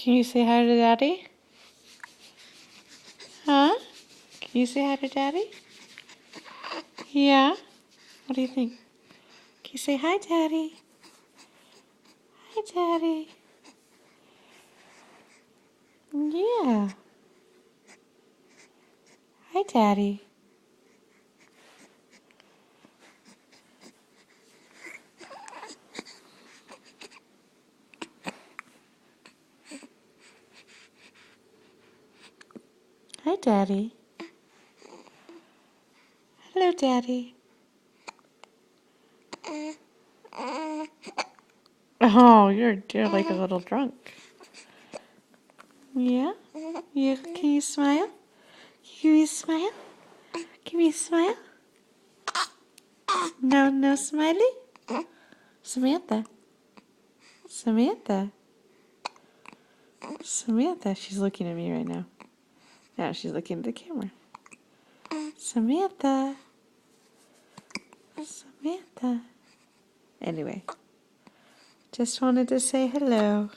Can you say hi to Daddy? Huh? Can you say hi to Daddy? Yeah? What do you think? Can you say hi, Daddy? Hi, Daddy. Yeah. Hi, Daddy. Hi, Daddy. Hello, Daddy. Oh, you're like a little drunk. Yeah? Can you smile? Can you smile? Can you smile? No smiley? Samantha. Samantha. Samantha. She's looking at me right now. Now she's looking at the camera. Samantha. Samantha. Anyway, just wanted to say hello.